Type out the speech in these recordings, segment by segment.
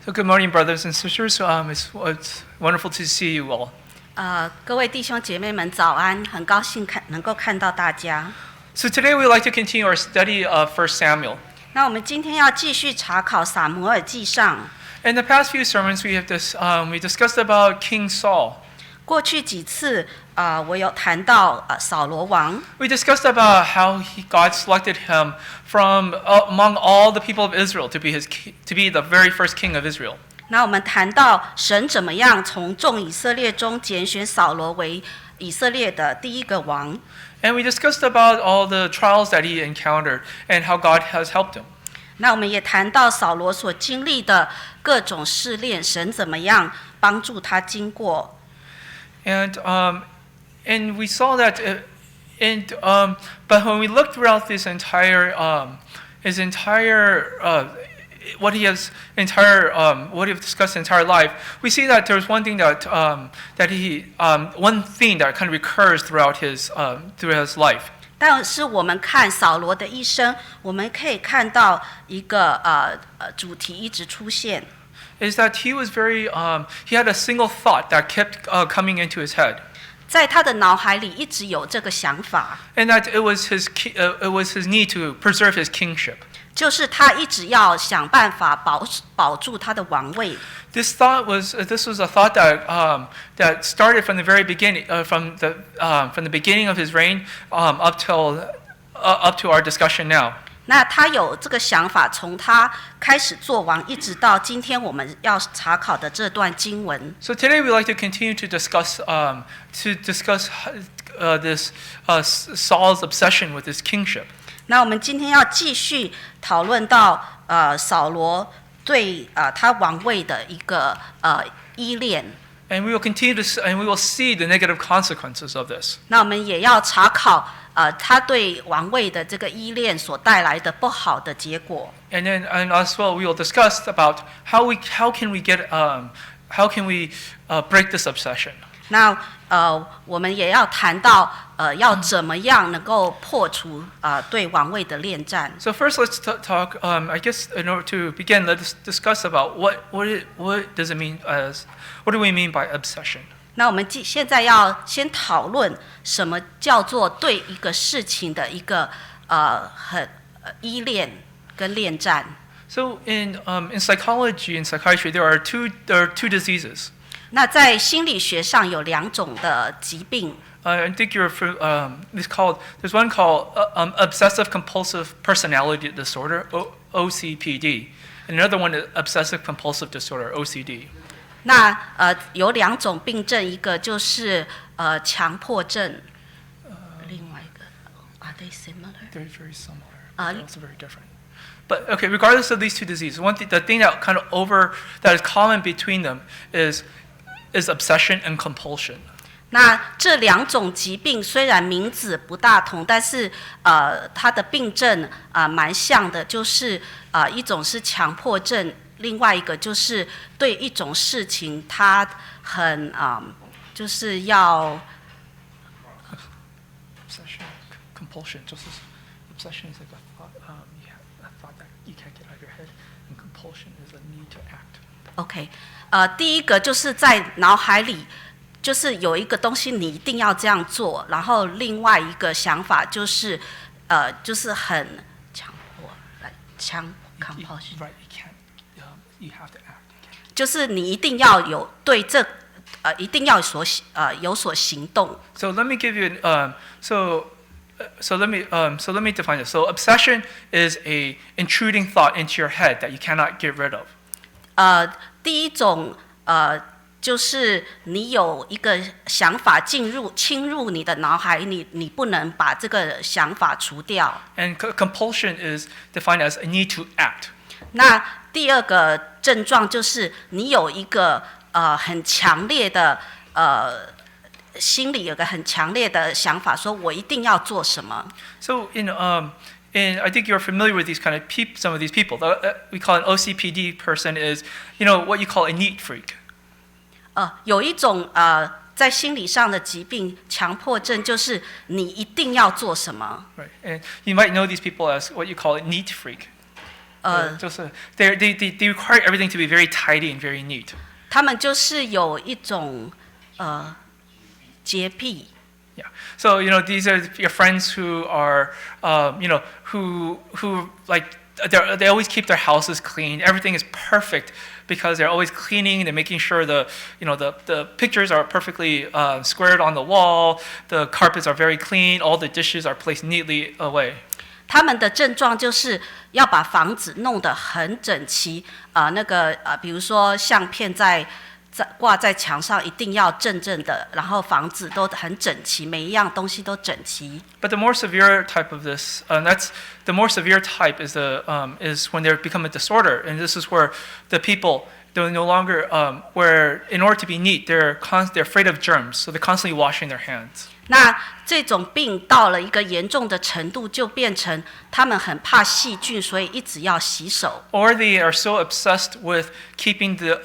So good morning, brothers and sisters. It's wonderful to see you all. 各位弟兄姐妹们早安，很高兴能够看到大家。So today we'd like to continue our study of 1 Samuel. 那我们今天要继续查考撒母耳记上。In the past few sermons, we discussed about King Saul. 过去几次我有谈到扫罗王。We discussed about how God selected him from among all the people of Israel to be the very first king of Israel. 那我们谈到神怎么样从众以色列中拣选扫罗为以色列的第一个王。And we discussed about all the trials that he encountered and how God has helped him. 那我们也谈到扫罗所经历的各种试炼，神怎么样帮助他经过。And we saw that, but when we looked throughout his entire what he has discussed his entire life, we see that there's one thing that kind of recurs throughout his life. 但是我们看扫罗的一生，我们可以看到一个主题一直出现。Is that he had a single thought that kept coming into his head. 在他的脑海里一直有这个想法。And that it was his need to preserve his kingship. 就是他一直要想办法保住他的王位。This was a thought that started from the very beginning, from the beginning of his reign, up to our discussion now. 那他有这个想法，从他开始做王，一直到今天我们要查考的这段经文。So today we'd like to continue to discuss this Saul's obsession with his kingship. 那我们今天要继续讨论到扫罗对他王位的一个依恋。And we will continue and we will see the negative consequences of this. 那我们也要查考他对王位的这个依恋所带来的不好的结果。And as well we will discuss about how can we break this obsession. 那我们也要谈到要怎么样能够破除对王位的恋战。So first, let's talk. I guess in order to begin, let's discuss about what does it mean what do we mean by obsession? 那我们现在要先讨论什么叫做对一个事情的一个很依恋跟恋战。So in psychology and psychiatry, there are two diseases. 那在心理学上有两种的疾病。I think there's one called obsessive compulsive personality disorder, OCPD, and another one is obsessive compulsive disorder, OCD. 那有两种病症，一个就是强迫症，另外一个 Are they similar? They're very similar. They're also very different. But okay, regardless of these two diseases, the thing that that is common between them is obsession and compulsion. 那这两种疾病虽然名字不大同，但是它的病症蛮像的，就是一种是强迫症，另外一个就是对一种事情他很就是要 obsession compulsion 就是 obsession is like a thought that you can't get out of your head, and compulsion is a need to act. OK， 第一个就是在脑海里。就是有一个东西你一定要这样做，然后另外一个想法就是就是很强迫compulsion. Right, you have to act. 就是你一定要有对这一定要有所行动。So let me give you so let me define this. So obsession is a intruding thought into your head that you cannot get rid of. 第一种就是你有一个想法侵入你的脑海，你不能把这个想法除掉。And compulsion is defined as a need to act. 那第二个症状就是你有一个很强烈的心里有个很强烈的想法，说我一定要做什么。So and I think you're familiar with some of these people. We call an OCPD person is, what you call a neat freak. 有一种在心理上的疾病，强迫症，就是你一定要做什么。Right, and you might know these people as what you call a neat freak. 就是 they require everything to be very tidy and very neat. 他们就是有一种洁癖。Yeah. So these are your friends who are who like they always keep their houses clean. Everything is perfect because they're always cleaning. They're making sure the pictures are perfectly squared on the wall. The carpets are very clean. All the dishes are placed neatly away. 他们的症状就是要把房子弄得很整齐，比如说相片挂在墙上，一定要正正的，然后房子都很整齐，每一样东西都整齐。But the more severe type of this, the more severe type is when they become a disorder, and this is where the people they're no longer where in order to be neat, they're afraid of germs, so they're constantly washing their hands. 那这种病到了一个严重的程度，就变成他们很怕细菌，所以一直要洗手。Or they are so obsessed with keeping their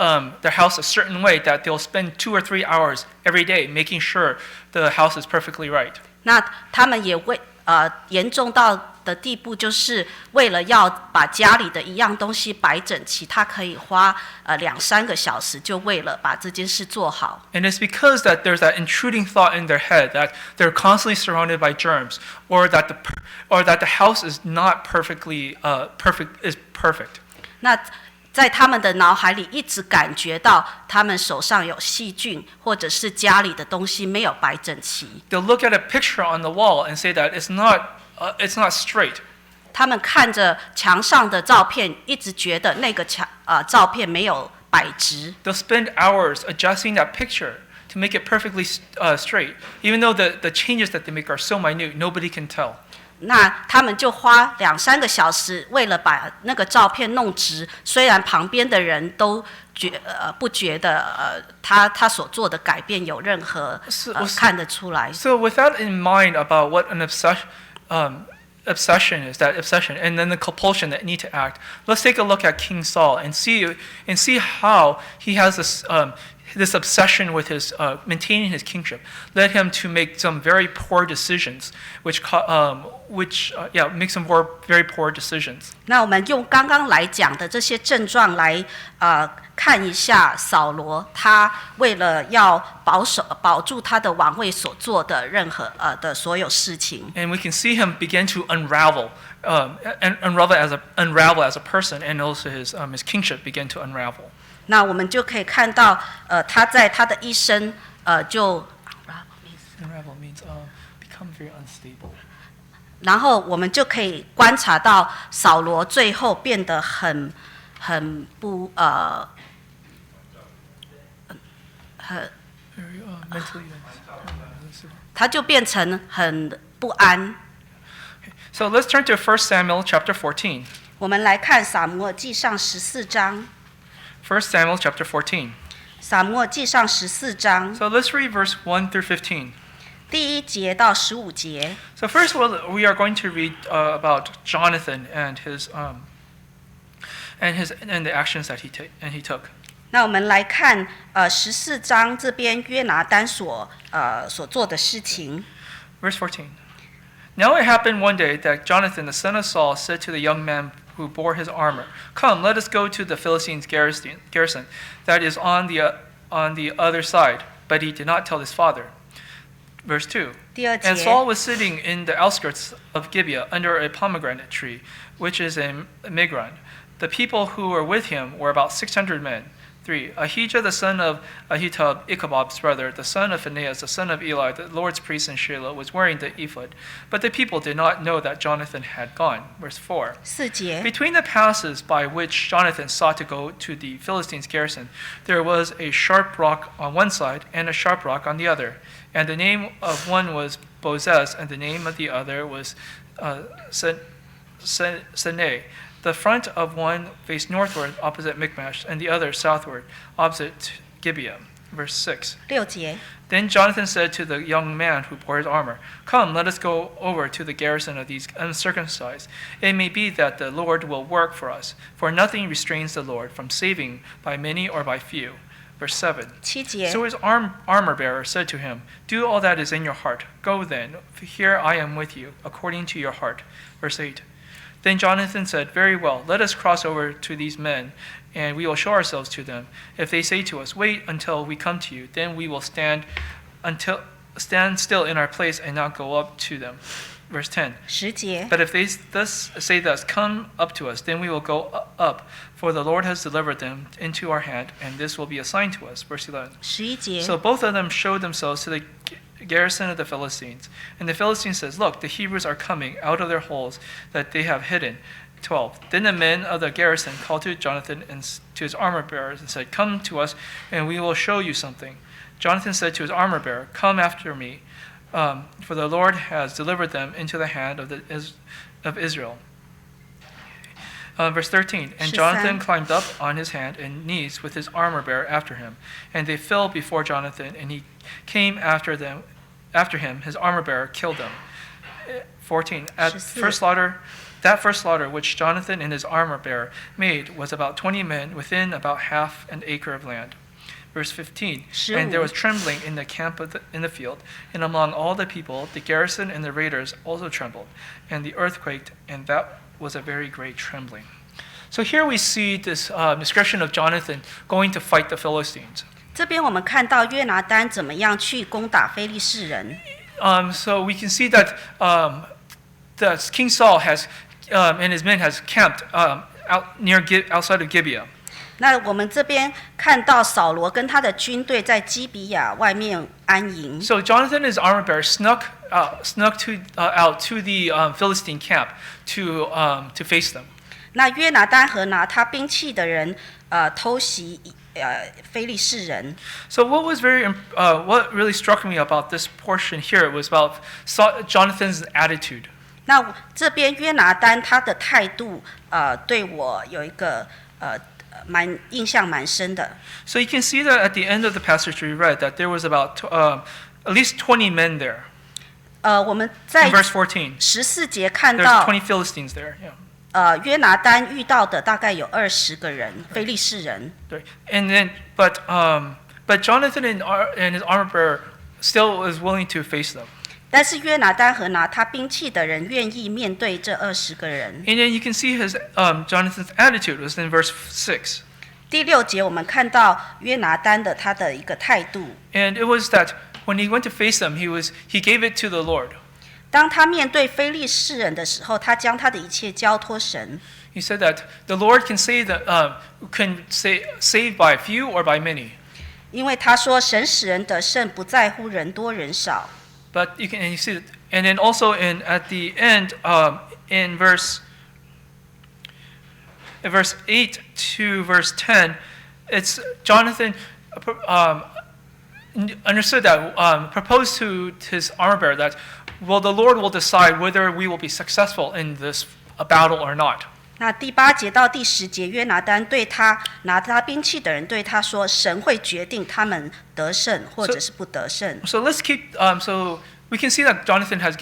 house a certain way that they'll spend 2 or 3 hours every day making sure the house is perfectly right. 那他们也会严重到的地步，就是为了要把家里的一样东西摆整齐，他可以花2-3个小时，就为了把这件事做好。And it's because that there's that intruding thought in their head that they're constantly surrounded by germs, or that the house is not perfectly perfect. 那在他们的脑海里一直感觉到他们手上有细菌，或者是家里的东西没有摆整齐。They'll look at a picture on the wall and say that it's not straight. 他们看着墙上的照片，一直觉得那个照片没有摆直。They'll spend hours adjusting that picture to make it perfectly straight, even though the changes that they make are so minute, nobody can tell. 那他们就花2-3个小时，为了把那个照片弄直。虽然旁边的人都不觉得他所做的改变有任何看得出来。So with that in mind about what an obsession is, that obsession, and then the compulsion that need to act, let's take a look at King Saul and see how he has this obsession with his maintaining his kingship led him to make some very poor decisions, which makes some very poor decisions. 那我们用刚刚来讲的这些症状来看一下扫罗，他为了要保住他的王位所做的任何的所有事情。And we can see him begin to unravel as a person, and also his kingship begin to unravel. 那我们就可以看到，他在他的一生就 Unravel means become very unstable. 然后我们就可以观察到扫罗最后变得很不他就变成很不安。So let's turn to 1 Samuel chapter 14. 我们来看撒母耳记上14章。1 Samuel chapter 14. 撒母耳记上14章。So let's read verse 1 through 15. 第1节到15节。So first we are going to read about Jonathan and the actions that he took. 那我们来看14章这边约拿单所做的事情。Verse 14. Now it happened one day that Jonathan the son of Saul said to the young man who bore his armor, "Come, let us go to the Philistines' garrison that is on the other side." But he did not tell his father. Verse 2. 第2 And 节。 Saul was sitting in the outskirts of Gibeah under a pomegranate tree, which is in Migron. The people who were with him were about 600 men. 3. Ahijah the son of Ahitub, Ichabod's brother, the son of Phinehas, the son of Eli, the Lord's priest in Shiloh, was wearing the ephod. But the people did not know that Jonathan had gone. Verse 4. 4节。 Between the passes by which Jonathan sought to go to the Philistines' garrison, there was a sharp rock on one side and a sharp rock on the other. And the name of one was Bozez, and the name of the other was Seneh. The front of one faced northward, opposite Michmash, and the other southward, opposite Gibeah. Verse 6. 6节。 Then Jonathan said to the young man who bore his armor, "Come, let us go over to the garrison of these uncircumcised. It may be that the Lord will work for us, for nothing restrains the Lord from saving by many or by few." Verse 7. 7节。 So his armor bearer said to him, "Do all that is in your heart. Go then, for here I am with you, according to your heart." Verse 8. Then Jonathan said, "Very well, let us cross over to these men, and we will show ourselves to them. If they say to us, 'Wait until we come to you,' then we will stand still in our place and not go up to them." Verse 10. 10节， But if they say thus, "Come up to us," then we will go up, for the Lord has delivered them into our hand, and this will be a sign to us. Verse 11. 11节， So both of them showed themselves to the garrison of the Philistines. And the Philistines says, "Look, the Hebrews are coming out of their holes that they have hidden." 12. Then the men of the garrison called to Jonathan and to his armor bearers and said, "Come to us, and we will show you something." Jonathan said to his armor bearer, "Come after me, for the Lord has delivered them into the hand of Israel." Verse 13. And Jonathan climbed up on his hand and knees with his armor bearer after him. And they fell before Jonathan, and he came after him. His armor bearer killed them. 14. That first slaughter which Jonathan and his armor bearer made was about 20 men within about half an acre of land. Verse 15. And there was trembling in the camp in the field, and among all the people, the garrison and the raiders also trembled, and the earth quaked, and that was a very great trembling. So here we see this description of Jonathan going to fight the Philistines. 这边我们看到约拿单怎么样去攻打非利士人。So we can see that King Saul has and his men has camped outside of Gibeah. 那我们这边看到扫罗跟他的军队在基比亚外面安营。So Jonathan and his armor bearer snuck out to the Philistine camp to face them. 那约拿单和拿他兵器的人偷袭非利士人。So what really struck me about this portion here was about Jonathan's attitude. 那这边约拿单他的态度对我有一个印象蛮深的。So you can see that at the end of the passage we read that there was about at least 20 men there. 我们在 In verse 14. 14节看 There's 到20 Philistines there. Yeah. 约拿单遇到的大概有20个人，非利士人。And then, but Jonathan and his armor bearer still was willing to face them. 但是约拿单和拿他兵器的人愿意面对这20个人。And then you can see his Jonathan's attitude was in verse 6. 第6节我们看到约拿单的他的一个态度。And it was that when he went to face them, he gave it to the Lord. 当他面对非利士人的时候，他将他的一切交托神。He said that the Lord can save by few or by many. 因为他说神使人得胜，不在乎人多人少。But you see, and then also at the end in verse 8 to verse 10, it's Jonathan understood that proposed to his armor bearer that the Lord will decide whether we will be successful in this battle or not. 那第8节到第10节，约拿单对他拿他兵器的人对他说：“神会决定他们得胜或者是不得胜。” So let's keep. So we can see that Jonathan has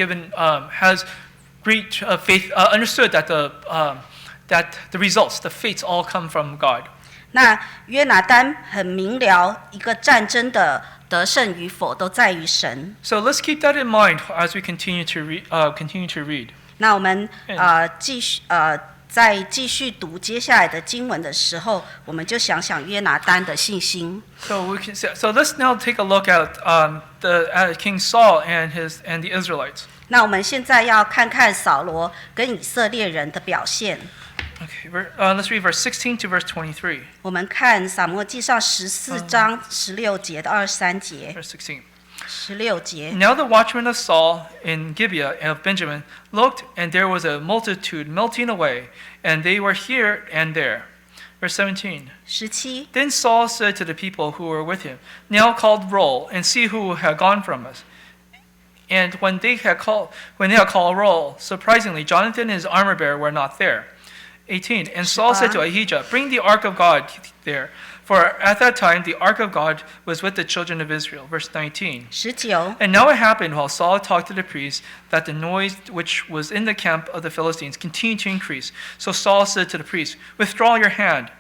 great faith, understood that the results, the fates, all come from God. 那约拿单很明了，一个战争的得胜与否都在于神。So let's keep that in mind as we continue to read. 那我们在继续读接下来的经文的时候，我们就想想约拿单的信心。So let's now take a look at King Saul and the Israelites. 那我们现在要看看扫罗跟以色列人的表现。Okay, let's read verse 16 to verse 23. 我们看撒母耳记上14章16节到23节。Verse 16. 16节。Now the watchmen of Saul in Gibeah of Benjamin looked, and there was a multitude melting away, and they were here and there. Verse 17. 17. Then Saul said to the people who were with him, "Now called roll, and see who had gone from us." And when they had called roll, surprisingly, Jonathan and his armor bearer were not there. 18. And Saul said to Ahijah, "Bring the ark of God there." For at that time the ark of God was with the children of Israel. Verse 19. 19. And now it happened while Saul talked to the priests that the noise which was in the camp of the Philistines continued to increase. So Saul said to the priests, "Withdraw your hand."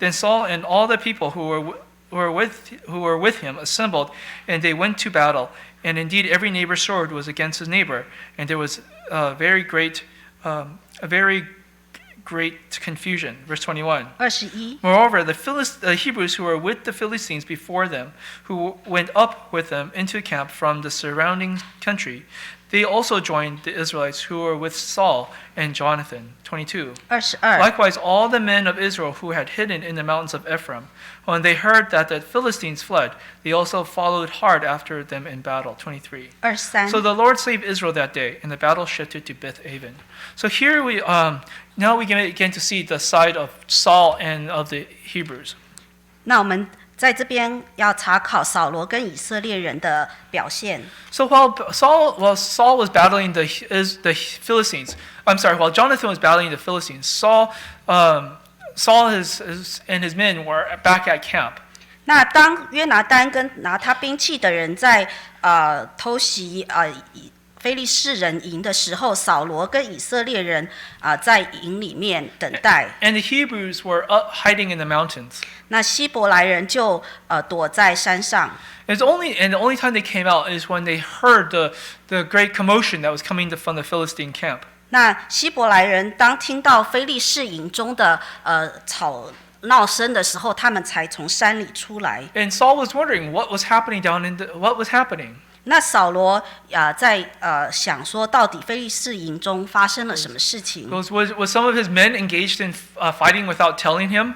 Then Saul and all the people who were with him assembled, and they went to battle. And indeed every neighbor's sword was against his neighbor, and there was very great a very great confusion. Verse 21. 21 Moreover, the Hebrews who were with the Philistines before them, who went up with them into camp from the surrounding country, they also joined the Israelites who were with Saul and Jonathan. 22. 22 Likewise, all the men of Israel who had hidden in the mountains of Ephraim, when they heard that the Philistines fled, they also followed hard after them in battle. 23. 23 So the Lord saved Israel that day, and the battle shifted to Beth-aven. So here we now we begin to see the side of Saul and of the Hebrews. 那我们在这边要查考扫罗跟以色列人的表现。 So while Saul was battling the Philistines, while Jonathan was battling the Philistines, Saul and his men were back at camp. 那当约拿单跟拿他兵器的人在偷袭非利士人营的时候，扫罗跟以色列人在营里面等待。 And the Hebrews were hiding in the mountains. 那希伯来人就躲在山上。 And the only time they came out is when they heard the great commotion that was coming from the Philistine camp. 那希伯来人当听到非利士营中的吵闹声的时候，他们才从山里出来。 And Saul was wondering what was happening what was happening. 那扫罗在想说，到底非利士营中发生了什么事情？ Was some of his men engaged in fighting without telling him?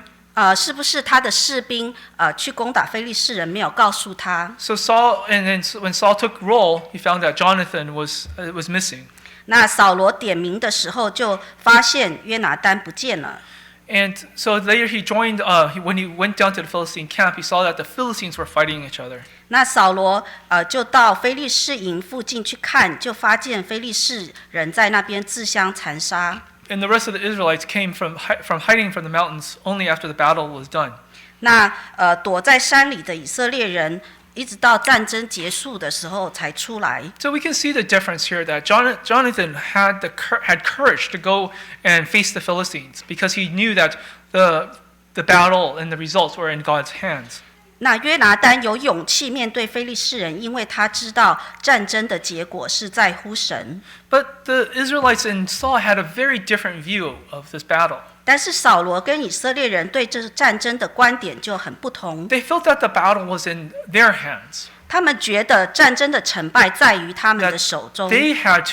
是不是他的士兵去攻打非利士人，没有告诉他？ So Saul, and then when Saul took roll, he found that Jonathan was missing. 那扫罗点名的时候，就发现约拿单不见了。 And so later he joined. When he went down to the Philistine camp, he saw that the Philistines were fighting each other. 那扫罗就到非利士营附近去看，就发现非利士人在那边自相残杀。 And the rest of the Israelites came from hiding from the mountains only after the battle was done. 那躲在山里的以色列人，一直到战争结束的时候才出来。 So we can see the difference here that Jonathan had courage to go and face the Philistines because he knew that the battle and the results were in God's hands. 那约拿单有勇气面对非利士人，因为他知道战争的结果是在乎神。 But the Israelites and Saul had a very different view of this battle. 但是扫罗跟以色列人对这战争的观点就很不同。 They felt that the battle was in their hands. 他们觉得战争的成败在于他们的手中。 That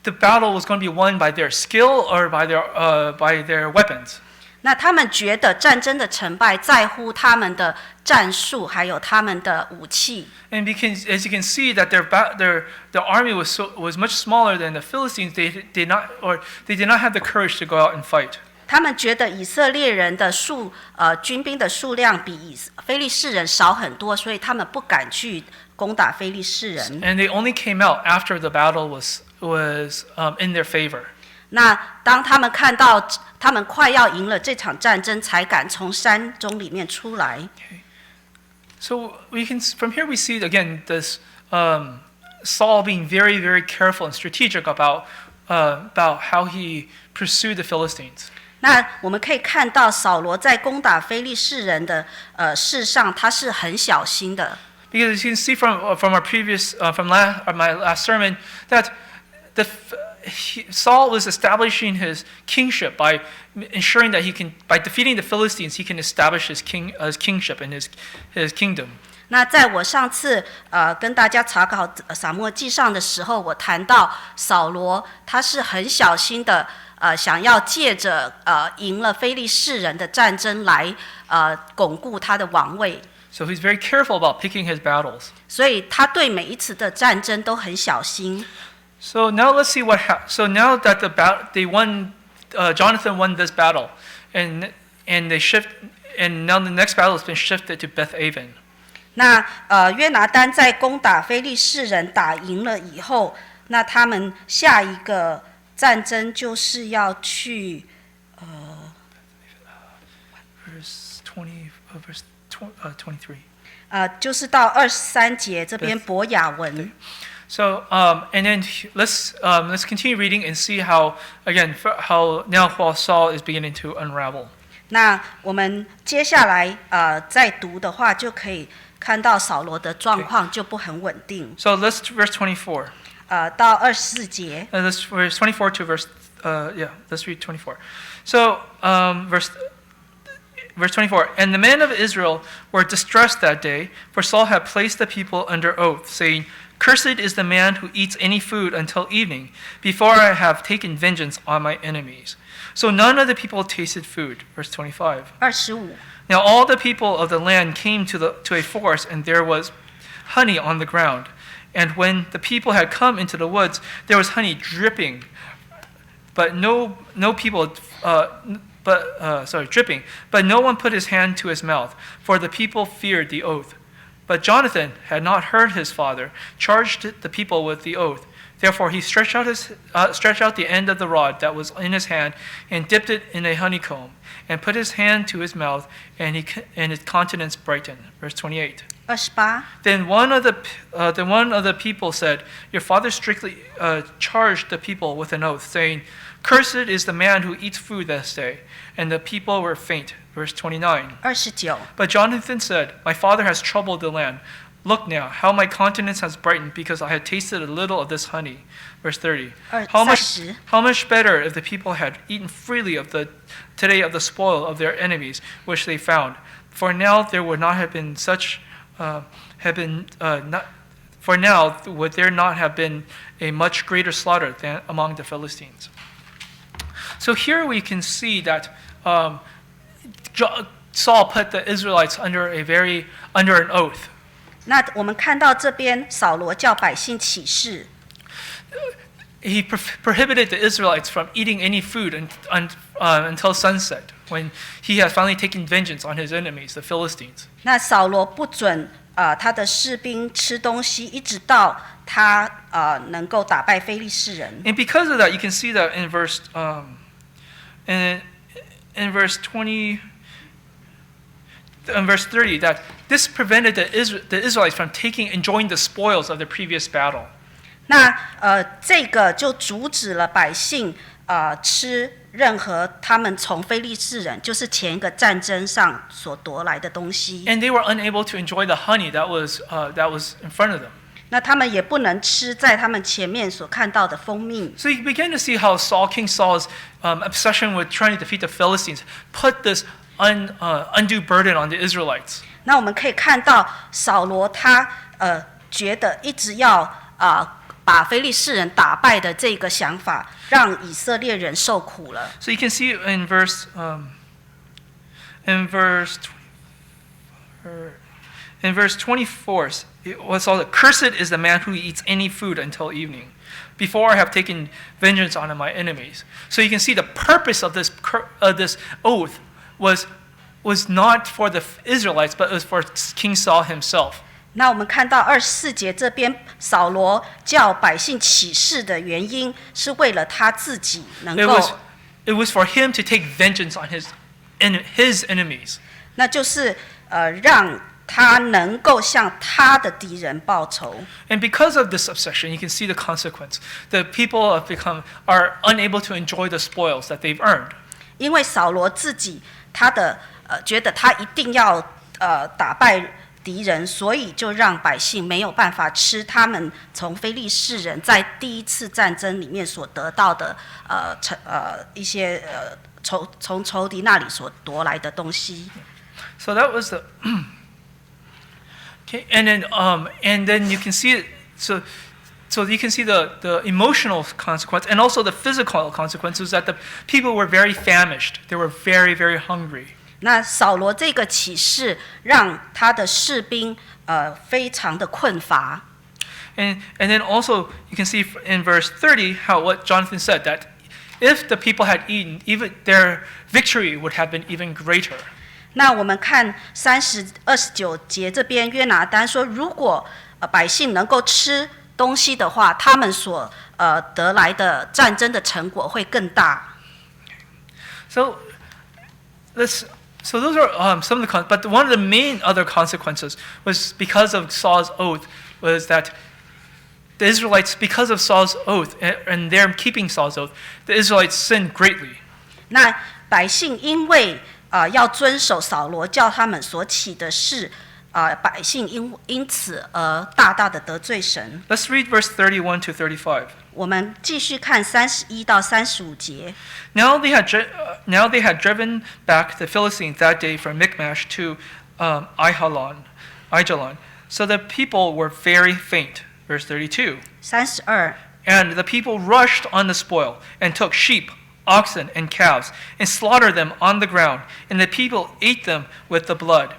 the battle was going to be won by their skill or by their weapons. 那他们觉得战争的成败在乎他们的战术，还有他们的武器。 And as you can see that their army was much smaller than the Philistines, they did not have the courage to go out and fight. 他们觉得以色列人的军兵的数量比非利士人少很多，所以他们不敢去攻打非利士人。 And they only came out after the battle was in their favor. 那当他们看到他们快要赢了这场战争，才敢从山中里面出来。 Okay. So from here we see again this Saul being very, very careful and strategic about how he pursued the Philistines. 那我们可以看到扫罗在攻打非利士人的事上，他是很小心的。 Because you can see from our previous my last sermon that Saul was establishing his kingship by ensuring that by defeating the Philistines he can establish his kingship and his kingdom. 那在我上次跟大家查考撒母耳记上的时候，我谈到扫罗他是很小心的，想要借着赢了非利士人的战争来巩固他的王位。 So he's very careful about picking his battles. 所以他对每一次的战争都很小心。 So now let's see what happened. So now that Jonathan won this battle, and now the next battle has been shifted to Beth-aven. 那约拿单在攻打非利士人打赢了以后，那他们下一个战争就是要去Verse 23. 就是到23节这边伯亚文。 So and then let's continue reading and see how while Saul is beginning to unravel. 那我们接下来再读的话，就可以看到扫罗的状况就不很稳定。So let's to verse 24. 到24节。Let's verse 24 to verse let's read 24. So verse 24. And the men of Israel were distressed that day, for Saul had placed the people under oath, saying, Cursed is the man who eats any food until evening, before I have taken vengeance on my enemies. So none of the people tasted food. Verse 25. 25. Now all the people of the land came to a forest, and there was honey on the ground. And when the people had come into the woods, there was honey dripping, but dripping. But no one put his hand to his mouth, for the people feared the oath. But Jonathan had not heard his father, charged the people with the oath. Therefore he stretched out the end of the rod that was in his hand, and dipped it in a honeycomb, and put his hand to his mouth, and his countenance brightened. Verse 28. 28. Then one of the people said, Your father strictly charged the people with an oath, saying, Cursed is the man who eats food this day. And the people were faint. Verse 29. 29. But Jonathan said, My father has troubled the land. Look now, how my countenance has brightened, because I had tasted a little of this honey. Verse 30. How much better if the people had eaten freely today of the spoil of their enemies, which they found. For now there would not have been would there not have been a much greater slaughter than among the Philistines. So here we can see that Saul put the Israelites under an oath. 那我们看到这边扫罗叫百姓起誓。He prohibited the Israelites from eating any food until sunset, when he had finally taken vengeance on his enemies, the Philistines. 那扫罗不准他的士兵吃东西，一直到他能够打败非利士人。And because of that, you can see that in verse 20. In verse 30, that this prevented the Israelites from enjoying the spoils of the previous battle. 那这个就阻止了百姓吃任何他们从非利士人，就是前一个战争上所夺来的东西。And they were unable to enjoy the honey that was in front of them. 那他们也不能吃在他们前面所看到的蜂蜜。So you begin to see how King Saul's obsession with trying to defeat the Philistines put this undue burden on the Israelites. 那我们可以看到扫罗他觉得一直要把非利士人打败的这个想法，让以色列人受苦了。So you can see in verse 24, it was all that cursed is the man who eats any food until evening, before I have taken vengeance on my enemies. So you can see the purpose of this oath was not for the Israelites, but it was for King Saul himself. 那我们看到24节这边，扫罗叫百姓起誓的原因，是为了他自己能够。It was for him to take vengeance on his enemies. 那就是让他能够向他的敌人报仇。And because of this obsession, you can see the consequence. The people are unable to enjoy the spoils that they've earned. 因为扫罗自己他的觉得他一定要打败敌人，所以就让百姓没有办法吃他们从非利士人在第一次战争里面所得到的一些从仇敌那里所夺来的东西。So that was the okay, and then you can see it. So you can see the emotional consequence and also the physical consequences that the people were very famished. They were very, very hungry. 那扫罗这个启示让他的士兵非常的困乏。And then also you can see in verse 30 what Jonathan said, that if the people had eaten, even their victory would have been even greater. 那我们看29节这边，约拿单说，如果百姓能够吃东西的话，他们所得来的战争的成果会更大。So those are some of the but one of the main other consequences was because of Saul's oath, was that the Israelites, because of Saul's oath and their keeping Saul's oath, the Israelites sinned greatly. 那百姓因为要遵守扫罗叫他们所起的誓，百姓因此而大大的得罪神。Let's read verse 31 to 35. 我们继续看31到35节。Now they had driven back the Philistines that day from Michmash to Aijalon. So the people were very faint. Verse 32. 32. And the people rushed on the spoil and took sheep, oxen, and calves and slaughtered them on the ground, and the people ate them with the blood.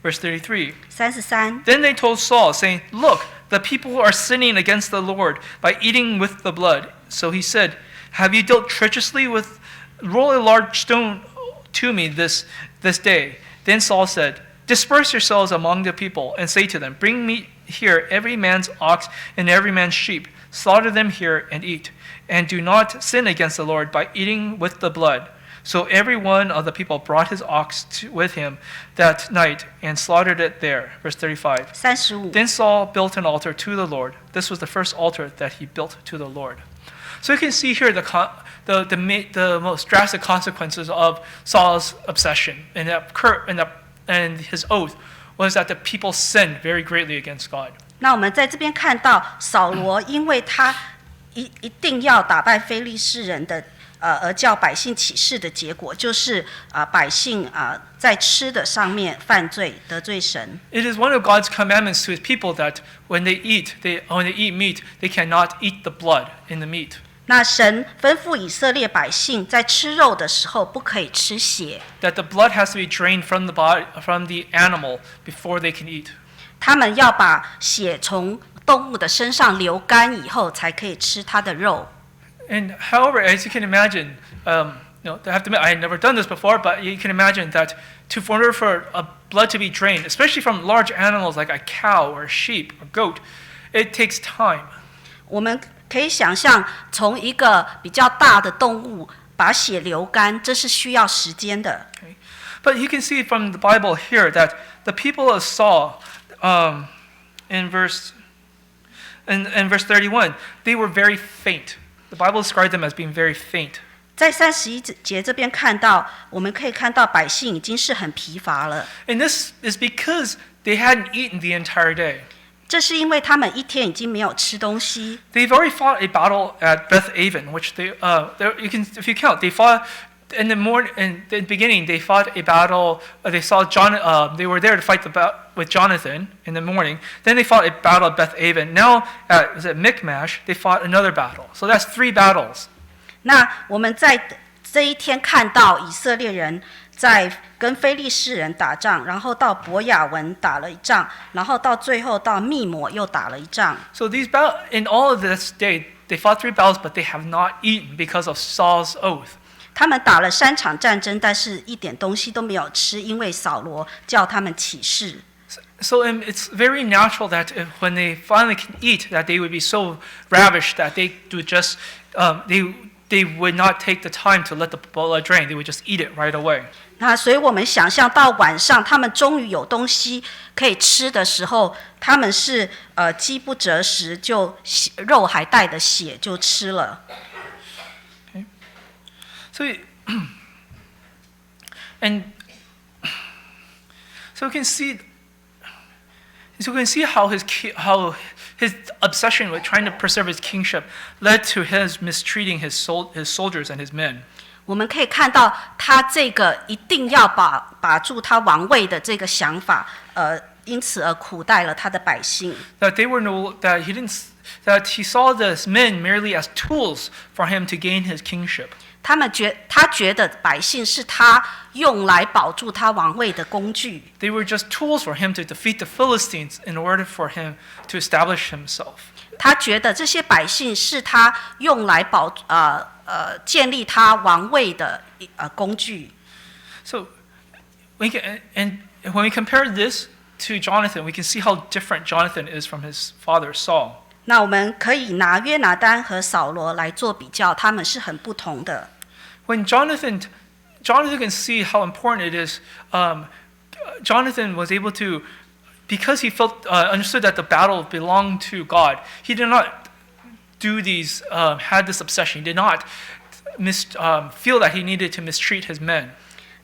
Verse 33. 33. Then they told Saul, saying, Look, the people are sinning against the Lord by eating with the blood. So he said, Have you dealt treacherously with? Roll a large stone to me this day. Then Saul said, Disperse yourselves among the people, and say to them, Bring me here every man's ox and every man's sheep. Slaughter them here and eat. And do not sin against the Lord by eating with the blood. So every one of the people brought his ox with him that night and slaughtered it there. Verse 35. 35. Then Saul built an altar to the Lord. This was the first altar that he built to the Lord. So you can see here the most drastic consequences of Saul's obsession and his oath was that the people sinned very greatly against God. 那我们在这边看到扫罗，因为他一定要打败非利士人的，而叫百姓起誓的结果，就是百姓在吃的上面犯罪得罪神。It is one of God's commandments to his people that when they eat meat, they cannot eat the blood in the meat. 那神吩咐以色列百姓在吃肉的时候不可以吃血。That the blood has to be drained from the animal before they can eat. 他们要把血从动物的身上流干以后，才可以吃它的肉。And however, as you can imagine, I have to admit I had never done this before, but you can imagine that in order for blood to be drained, especially from large animals like a cow or a sheep or goat, it takes time. 我们可以想象，从一个比较大的动物把血流干，这是需要时间的。Okay. But you can see from the Bible here that the people of Saul, in verse 31, they were very faint. The Bible described them as being very faint. 在31节这边看到，我们可以看到百姓已经是很疲乏了。And this is because they hadn't eaten the entire day. 这是因为他们一天已经没有吃东西。They've already fought a battle at Beth Aven, which if you count, they fought in the beginning. They fought a battle. They were there to fight with Jonathan in the morning. Then they fought a battle at Beth Aven. Now at Michmash, they fought another battle. So that's 3 battles. 那我们在这一天看到以色列人在跟非利士人打仗，然后到伯亚文打了一仗，然后到最后到密抹又打了一仗。So in all of this day, they fought 3 battles, but they have not eaten because of Saul's oath. 他们打了3场战争，但是一点东西都没有吃，因为扫罗叫他们起誓。So it's very natural that when they finally can eat, that they would be so ravished that they would just they would not take the time to let the blood drain. They would just eat it right away. 那所以我们想象到晚上，他们终于有东西可以吃的时候，他们是饥不择食，就肉还带着血就吃了。Okay. So you can see. So we can see how his obsession with trying to preserve his kingship led to his mistreating his soldiers and his men. 我们可以看到他这个一定要把住他王位的这个想法，因此而苦待了他的百姓。That he saw the men merely as tools for him to gain his kingship. 他觉得百姓是他用来保住他王位的工具。They were just tools for him to defeat the Philistines in order for him to establish himself. 他觉得这些百姓是他用来建立他王位的工具。So, when we compare this to Jonathan, we can see how different Jonathan is from his father Saul. 那我们可以拿约拿单和扫罗来做比较，他们是很不同的。When Jonathan can see how important it is. Jonathan was able to, because he understood that the battle belonged to God. He did not had this obsession. He did not feel that he needed to mistreat his men.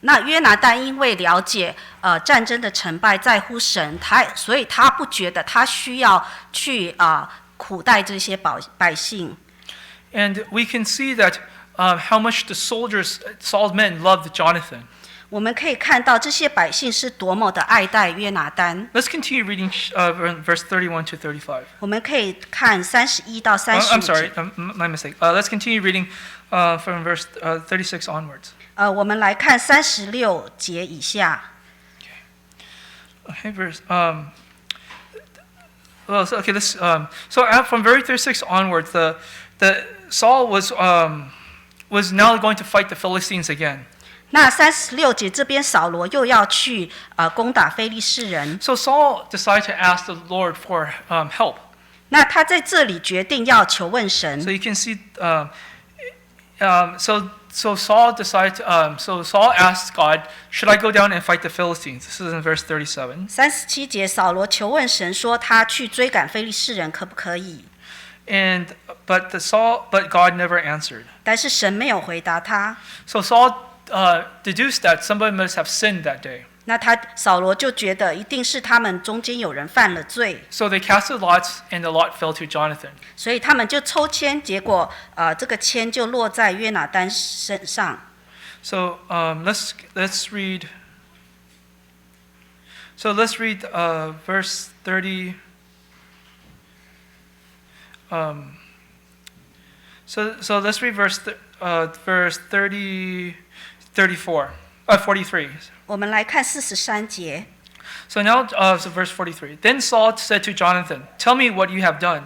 那约拿单因为了解战争的成败在乎神，所以他不觉得他需要去苦待这些百姓。And we can see that how much the soldiers, Saul's men, loved Jonathan. 我们可以看到这些百姓是多么的爱戴约拿单。Let's continue reading verse 31 to 35. 我们可以看31到35节。I'm sorry, my mistake. Let's continue reading from verse 36 onwards. 我们来看36节以下。Okay, verse. From verse 36 onwards, the Saul was now going to fight the Philistines again. 那36节这边扫罗又要去攻打非利士人。So Saul decided to ask the Lord for help. 那他在这里决定要求问神。So you can see, so Saul decided. So Saul asked God, "Should I go down and fight the Philistines?" This is in verse 37. 37节，扫罗求问神说，他去追赶非利士人可不可以？ But God never answered. 但是神没有回答他。So Saul deduced that somebody must have sinned that day. 那扫罗就觉得一定是他们中间有人犯了罪。So they casted lots, and the lot fell to Jonathan. 所以他们就抽签，结果这个签就落在约拿单身上。So let's read. So let's read verse 30. So let's read verse 30, 34, 43. 我们来看43节。So now, so verse 43. Then Saul said to Jonathan, "Tell me what you have done."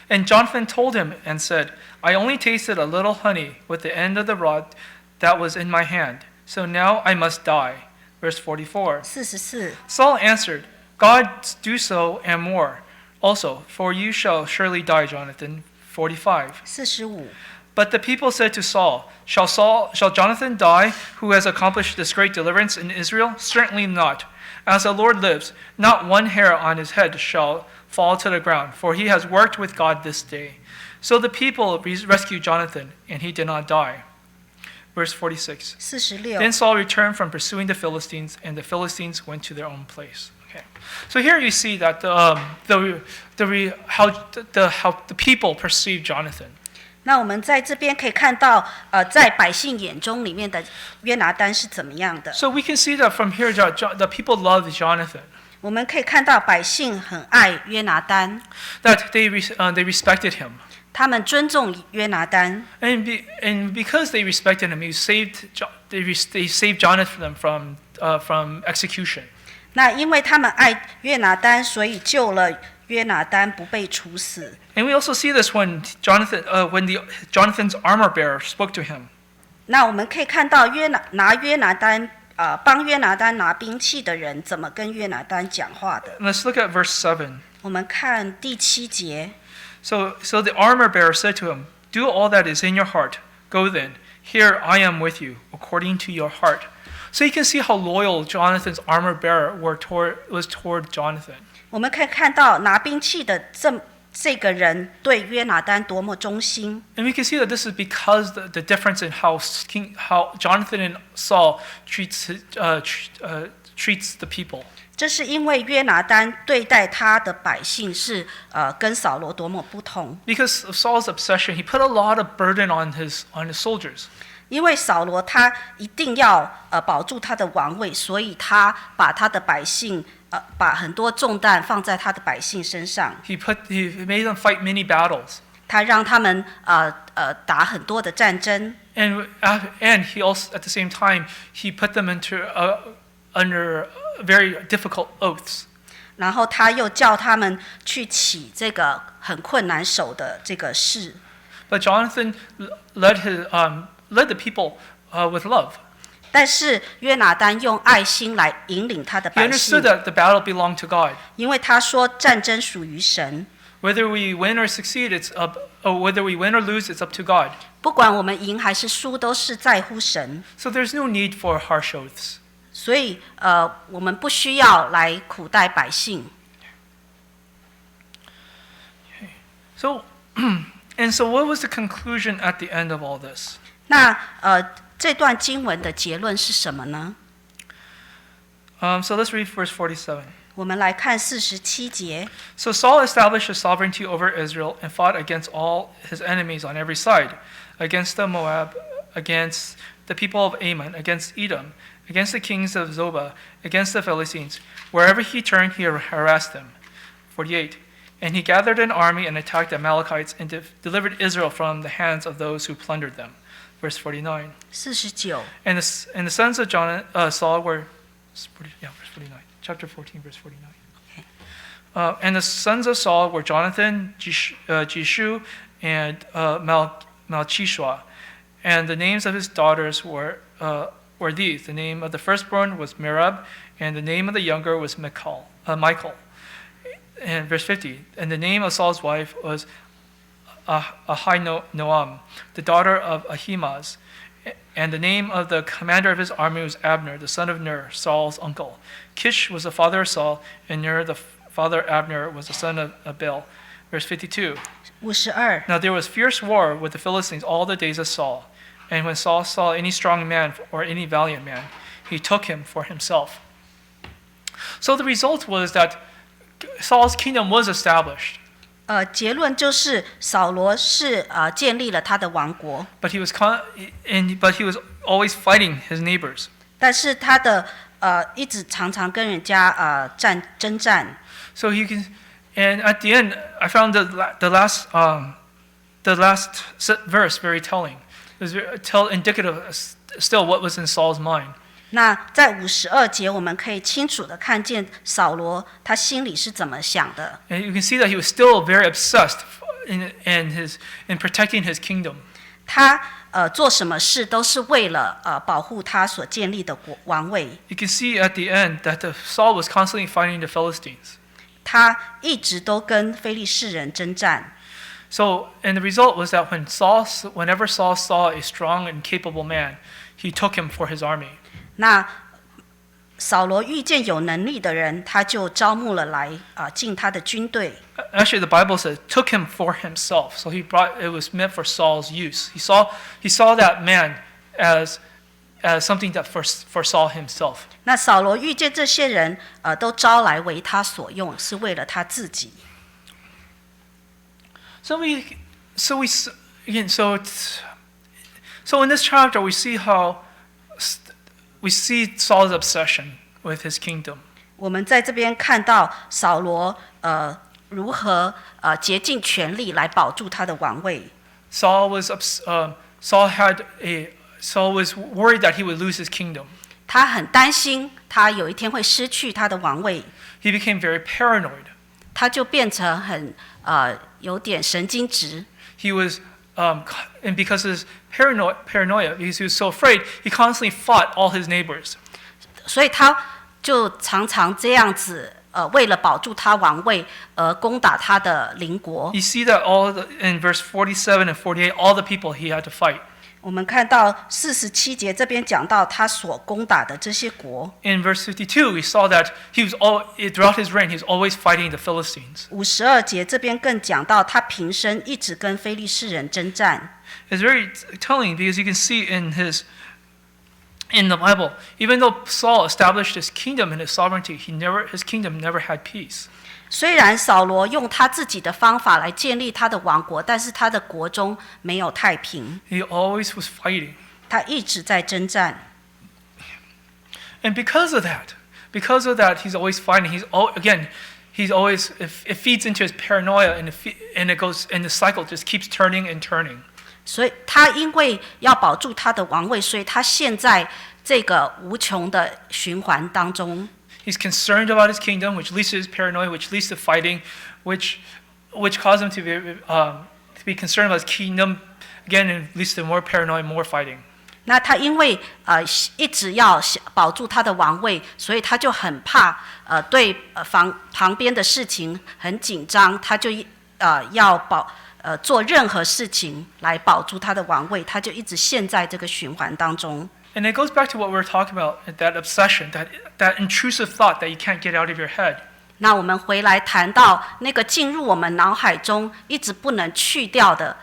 And Jonathan told him and said, "I only tasted a little honey with the end of the rod that was in my hand. So now I must die." Verse 44. 44。Saul answered, "God do so and more. Also, for you shall surely die, Jonathan." 45. 45。But the people said to Saul, "Shall Jonathan die, who has accomplished this great deliverance in Israel? Certainly not. As the Lord lives, not one hair on his head shall fall to the ground, for he has worked with God this day." So the people rescued Jonathan, and he did not die. Verse 46. 46。Then Saul returned from pursuing the Philistines, and the Philistines went to their own place. Okay. So here you see that how the people perceived Jonathan. 那我们在这边可以看到，在百姓眼中里面的约拿单是怎么样的。So we can see that from here, the people loved Jonathan. 我们可以看到百姓很爱约拿单。That they respected him. 他们尊重约拿单。And because they respected him, they saved Jonathan from execution. 那因为他们爱约拿单，所以救了约拿单不被处死。And we also see this when Jonathan's armor bearer spoke to him. 那我们可以看到帮约拿单拿兵器的人怎么跟约拿单讲话的。Let's look at verse 7. 我们看第7节。So the armor bearer said to him, "Do all that is in your heart. Go then. Here I am with you, according to your heart." So you can see how loyal Jonathan's armor bearer was toward Jonathan. 我们可以看到拿兵器的这个人对约拿单多么忠心。And we can see that this is because the difference in how Jonathan and Saul treats the people. 这是因为约拿单对待他的百姓是跟扫罗多么不同。Because of Saul's obsession, he put a lot of burden on his soldiers. 因为扫罗他一定要保住他的王位，所以他把他的百姓把很多重担放在他的百姓身上。He made them fight many battles. 他让他们打很多的战争。And he also at the same time he put them under very difficult oaths. 然后他又叫他们去起这个很困难守的这个事。But Jonathan led the people with love. 但是约拿单用爱心来引领他的 He 百姓， understood that the battle belonged to God. 因为他说战争属于神。Whether we win or succeed, whether we win or lose, it's up to God. 不管我们赢还是输，都是在乎神。So there's no need for harsh oaths. 所以我们不需要来苦待百姓。So what was the conclusion at the end of all this? 那这段经文的结论是什么呢？ So let's read verse 47. 我们来看47节。So Saul established his sovereignty over Israel and fought against all his enemies on every side, against the Moab, against the people of Ammon, against Edom, against the kings of Zobah, against the Philistines. Wherever he turned, he harassed them. 48. And he gathered an army and attacked the Amalekites and delivered Israel from the hands of those who plundered them. Verse 49. 49. And the sons of Saul were, verse 49. Chapter 14, verse 49. Okay. And the sons of Saul were Jonathan, Jishu, and Malchishua. And the names of his daughters were these. The name of the firstborn was Merab, and the name of the younger was Michael. And verse 50. And the name of Saul's wife was Ahinoam, the daughter of Ahimaaz. And the name of the commander of his army was Abner, the son of Ner, Saul's uncle. Kish was the father of Saul, and Ner, the father of Abner, was the son of Abel. Verse 52. 52. Now there was fierce war with the Philistines all the days of Saul. And when Saul saw any strong man or any valiant man, he took him for himself. So the result was that Saul's kingdom was established. 结论就是扫罗是建立了他的王国。But he was always fighting his neighbors. 但是他的一直常常跟人家征战。So you can, and at the end, I found the last verse very telling. It was indicative of still what was in Saul's mind. 那在52节，我们可以清楚的看见扫罗他心里是怎么想的。And you can see that he was still very obsessed in protecting his kingdom. 他做什么事都是为了保护他所建立的王位。You can see at the end that Saul was constantly fighting the Philistines. 他一直都跟非利士人征战。So, and the result was that whenever Saul saw a strong and capable man, he took him for his army. 那扫罗遇见有能力的人，他就招募了来进他的军队。Actually, the Bible says took him for himself. So it was meant for Saul's use. He saw that man as something that for Saul himself. 那扫罗遇见这些人，都招来为他所用，是为了他自己。So in this chapter we see Saul's obsession with his kingdom. 我们在这边看到扫罗如何竭尽全力来保住他的王位。Saul was worried that he would lose his kingdom. 他很担心他有一天会失去他的王位。He became very paranoid. 他就变成很有点神经质。He was and because of his paranoia, because he was so afraid, he constantly fought all his neighbors. 所以他就常常这样子，为了保住他王位而攻打他的邻国。You see that in verse 47 and 48, all the people he had to fight. 我们看到47节这边讲到他所攻打的这些国。In verse 52, we saw that throughout his reign, he was always fighting the Philistines. 52节这边更讲到他平生一直跟非利士人征战。It's very telling because you can see in the Bible, even though Saul established his kingdom and his sovereignty, his kingdom never had peace. 虽然扫罗用他自己的方法来建立他的王国，但是他的国中没有太平。He always was fighting. 他一直在征战。And because of that, he's always fighting. He's always it feeds into his paranoia, and the cycle just keeps turning and turning. 所以他因为要保住他的王位，所以他陷在这个无穷的循环当中。He's concerned about his kingdom, which leads to his paranoia, which leads to fighting, which caused him to be concerned about his kingdom again, and leads to more paranoia, more fighting. 那他因为一直要保住他的王位，所以他就很怕对旁边的事情很紧张，他就要做任何事情来保住他的王位，他就一直陷在这个循环当中。And it goes back to what we were talking about, that obsession, that intrusive thought that you can't get out of your head. 那我们回来谈到那个进入我们脑海中一直不能去掉的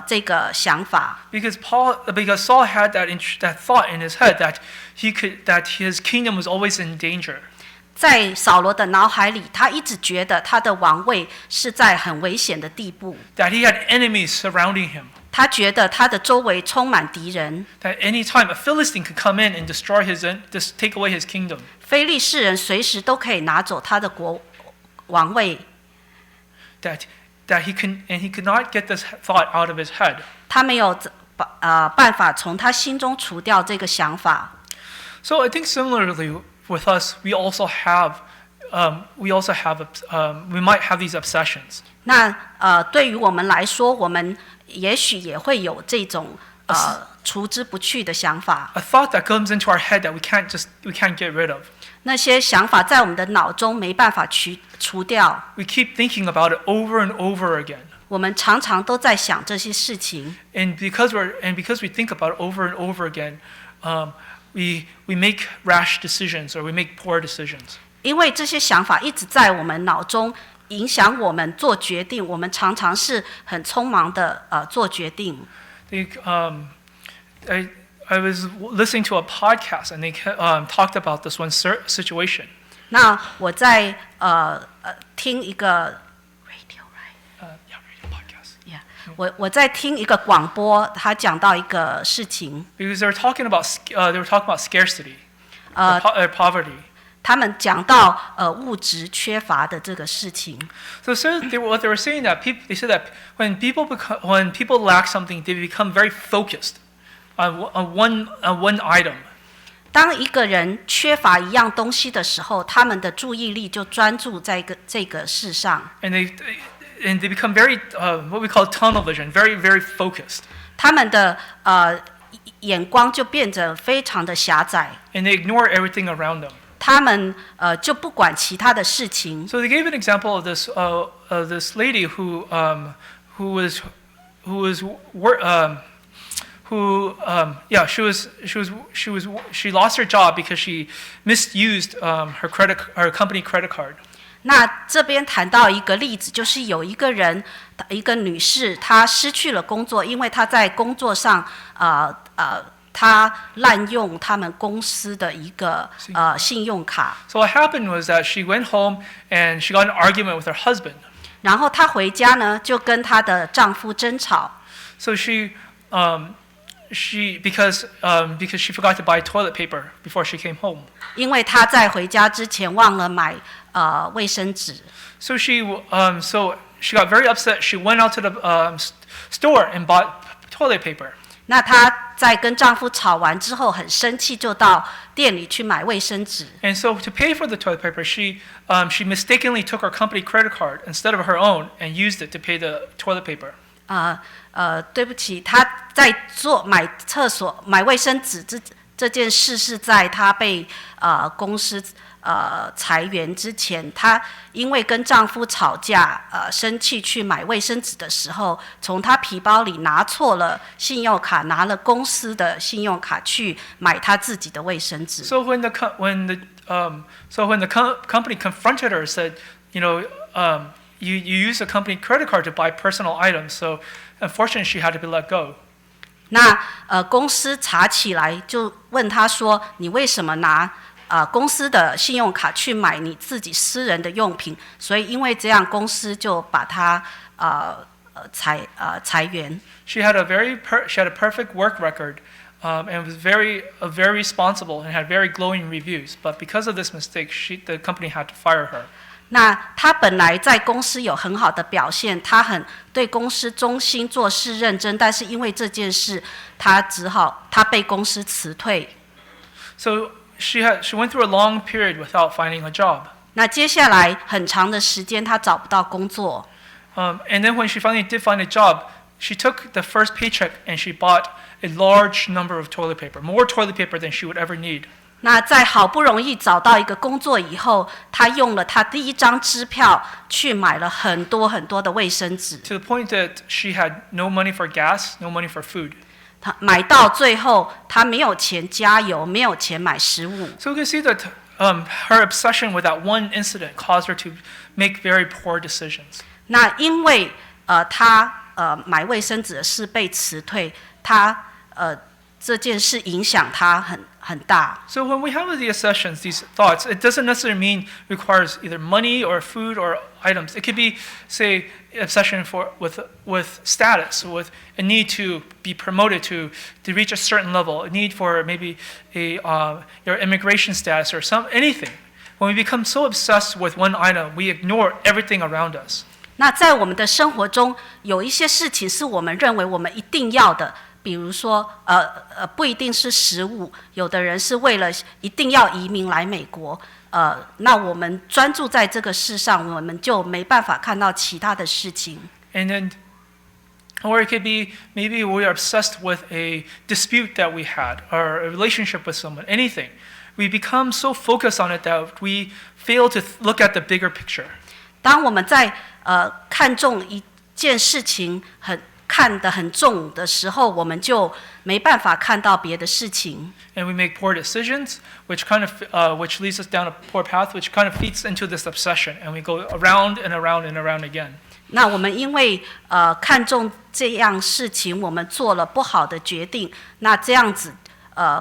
这个想法。Because Saul had that thought in his head that his kingdom was always in danger. 在扫罗的脑海里，他一直觉得他的王位是在很危险的地步。That he had enemies surrounding him. 他觉得他的周围充满敌人。That any time a Philistine could come in and take away his kingdom. 非利士人随时都可以拿走他的王位。That he could not get this thought out of his head. 他没有办法从他心中除掉这个想法。So I think similarly with us, we might have these obsessions. 那对于我们来说，我们也许也会有这种除之不去的想法。A thought that comes into our head that we can't get rid of. 那些想法在我们的脑中没办法除掉。We keep thinking about it over and over again. 我们常常都在想这些事情。And because we think about it over and over again, we make rash decisions or we make poor decisions. 因为这些想法一直在我们脑中影响我们做决定，我们常常是很匆忙的做决定。I was listening to a podcast and they talked about this one situation. 那我在听一个 radio radio podcast. 我在听一个广播，他讲到一个事情。Because they were talking about scarcity, poverty. 他们讲到物质缺乏的这个事情。So what they were saying they said that when people lack something, they become very focused on one item. 当一个人缺乏一样东西的时候，他们的注意力就专注在这个事上。And they become very what we call tunnel vision, very very focused. 他们的眼光就变得非常的狭窄。And they ignore everything around them. 他们就不管其他的事情。So they gave an example of this lady who lost her job because she misused her company credit card. 那这边谈到一个例子，就是有一个人，一个女士，她失去了工作，因为她在工作上她滥用他们公司的一个信用卡。So what happened was that she went home and she got an argument with her husband. 然后她回家呢，就跟她的丈夫争吵。So because she forgot to buy toilet paper before she came home. 因为她在回家之前忘了买卫生纸。So she got very upset. She went out to the store and bought toilet paper. 那她在跟丈夫吵完之后，很生气，就到店里去买卫生纸。And so to pay for the toilet paper, she mistakenly took her company credit card instead of her own and used it to pay the toilet paper. 对不起，她在买卫生纸这件事是在她被公司裁员之前，她因为跟丈夫吵架，生气去买卫生纸的时候，从她皮包里拿错了信用卡，拿了公司的信用卡去买她自己的卫生纸。So when the company confronted her, said, you use a company credit card to buy personal items, so unfortunately she had to be let go. 那公司查起来就问她说：“你为什么拿公司的信用卡去买你自己私人的用品？”所以因为这样，公司就把她裁员。She had a perfect work record, and was very responsible and had very glowing reviews. But because of this mistake, the company had to fire her. 那她本来在公司有很好的表现，她很对公司忠心，做事认真，但是因为这件事，她被公司辞退。So she went through a long period without finding a job. 那接下来很长的时间，她找不到工作。And then when she finally did find a job, she took the first paycheck and she bought a large number of toilet paper, more toilet paper than she would ever need. 那在好不容易找到一个工作以后，她用了她第一张支票去买了很多很多的卫生纸。To the point that she had no money for gas, no money for food. 她买到最后，她没有钱加油，没有钱买食物。So you can see that her obsession with that one incident caused her to make very poor decisions. 那因为他买卫生纸的事被辞退，他这件事影响他很大。So when we have these obsessions, these thoughts, it doesn't necessarily mean requires either money or food or items. It could be, say, obsession with status, with a need to be promoted to reach a certain level, a need for maybe your immigration status or anything. When we become so obsessed with one item, we ignore everything around us. 那在我们的生活中，有一些事情是我们认为我们一定要的，比如说不一定是食物，有的人是为了一定要移民来美国，那我们专注在这个事上，我们就没办法看到其他的事情。And then, or it could be maybe we are obsessed with a dispute that we had or a relationship with someone, anything. We become so focused on it that we fail to look at the bigger picture. 当我们在看重一件事情看得很重的时候，我们就没办法看到别的事情。And we make poor decisions, which leads us down a poor path, which kind of feeds into this obsession, and we go around and around and around again. 那我们因为看重这样事情，我们做了不好的决定，那这样子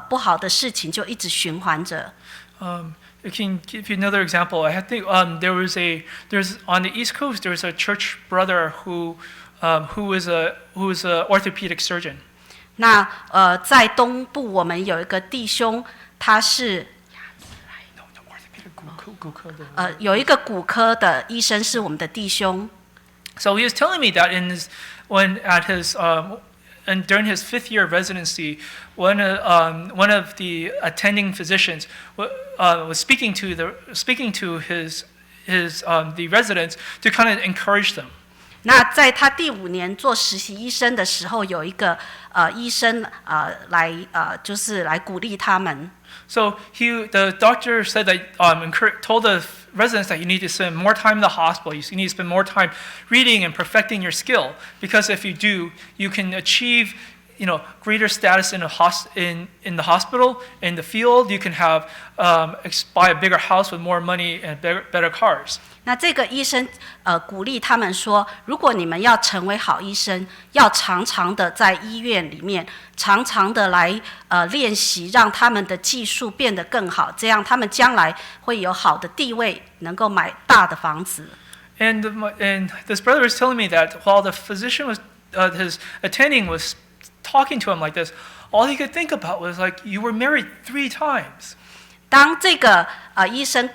不好的事情就一直循环着。I can give you another example. I think there's on the East Coast there was a church brother who is a orthopedic surgeon. 那在东部我们有一个弟兄，他是有一个骨科的医生是我们的弟兄。So he was telling me that and during his 5th year of residency, one of the attending physicians was speaking to the residents to kind of encourage them. 那在他第5年做实习医生的时候，有一个医生就是来鼓励他们。So the doctor said that told the residents that you need to spend more time in the hospital. You need to spend more time reading and perfecting your skill, because if you do, you can achieve greater status in the hospital, in the field. You can buy a bigger house with more money and better cars. 那这个医生鼓励他们说，如果你们要成为好医生，要常常的在医院里面，常常的来练习，让他们的技术变得更好，这样他们将来会有好的地位，能够买大的房子。And this brother was telling me that while the physician his attending was talking to him like this, all he could think about was like, you were married 3 times. 当这个医生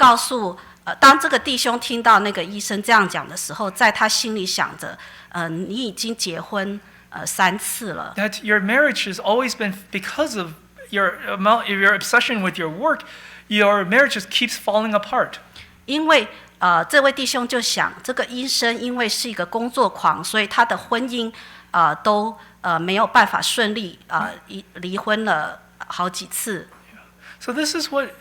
当这个弟兄听到那个医生这样讲的时候，在他心里想着，你已经结婚3次了。That your marriage has always been because of your obsession with your work. Your marriage just keeps falling apart. 因为这位弟兄就想，这个医生因为是一个工作狂，所以他的婚姻都没有办法顺利，离婚了好几次。So this is what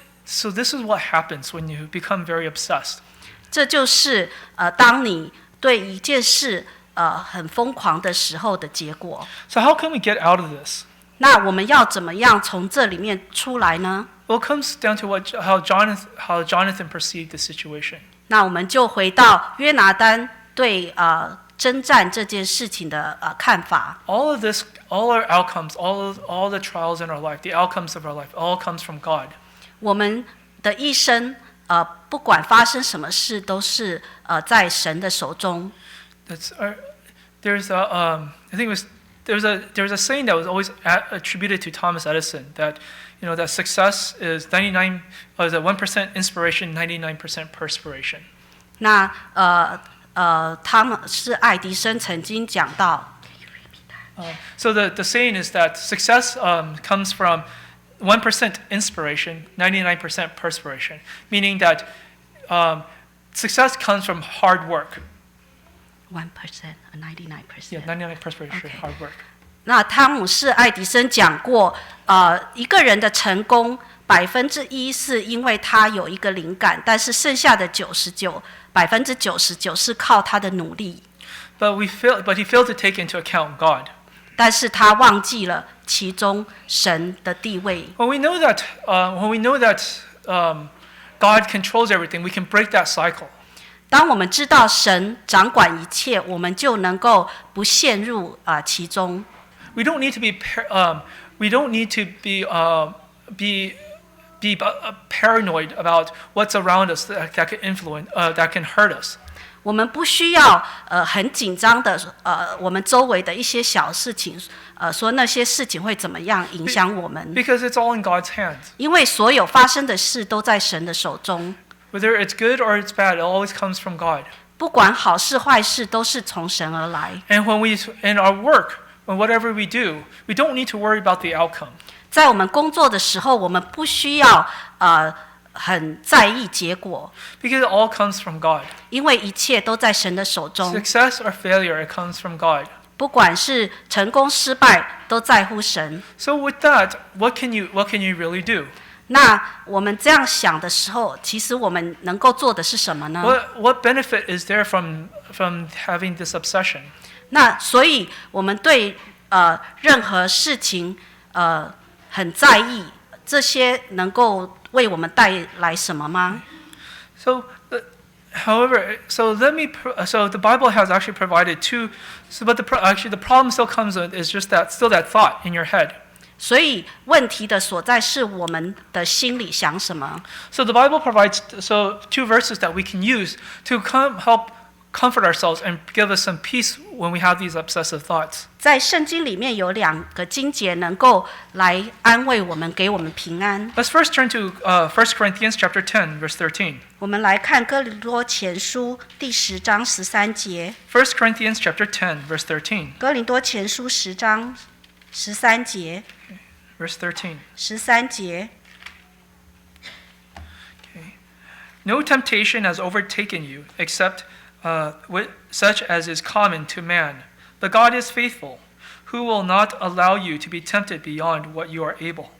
happens when you become very obsessed. 这就是当你对一件事很疯狂的时候的结果。So how can we get out of this? 那我们要怎么样从这里面出来呢？ Well, it comes down to how Jonathan perceived the situation. 那我们就回到约拿单对征战这件事情的看法。All of this, all our outcomes, all the trials in our life, the outcomes of our life, all comes from God. 我们的一生不管发生什么事，都是在神的手中。There's a saying that was always attributed to Thomas Edison that that success is 1% inspiration, 99% perspiration. 那他们是爱迪生曾经讲到。So the saying is that success comes from 1% inspiration, 99% perspiration, meaning that success comes from hard work. 1%, 99%. Yeah, 99% perspiration, Okay. hard work. 那汤姆士爱迪生讲过，一个人的成功1%是因为他有一个灵感，但是剩下的99%是靠他的努力。But he failed to take into account God. 但是他忘记了其中神的地位。When we know that God controls everything, we can break that cycle. 当我们知道神掌管一切，我们就能够不陷入其中。We don't need to be paranoid about what's around us that can influence, that can hurt us. 我们不需要很紧张的我们周围的一些小事情，说那些事情会怎么样影响我们。Because it's all in God's hands. 因为所有发生的事都在神的手中。Whether it's good or it's bad, it always comes from God. 不管好事坏事，都是从神而来。And in our work, or whatever we do, we don't need to worry about the outcome. 在我们工作的时候，我们不需要很在意结果， Because it all comes from God. 因为一切都在神的手中。 Success or failure, it comes from God. 不管是成功失败，都在乎神。 So with that, what can you really do? 那我们这样想的时候，其实我们能够做的是什么呢？ What benefit is there from having this obsession? 那所以我们对任何事情很在意，这些能够为我们带来什么吗？ So the Bible has actually provided two. But the problem still comes in is just that thought in your head. 所以问题的所在是我们的心里想什么。 So the Bible provides two verses that we can use to help comfort ourselves and give us some peace when we have these obsessive thoughts. 在圣经里面有2个经节能够来安慰我们，给我们平安。 Let's first turn to 1 Corinthians chapter 10, verse 13. 我们来看哥林多前书第10章13节。1 Corinthians chapter 10, verse 13. 哥林多前书10章13节。Verse 13. 13节。Okay. No temptation has overtaken you except such as is common to man. But God is faithful, who will not allow you to be tempted beyond what you are able,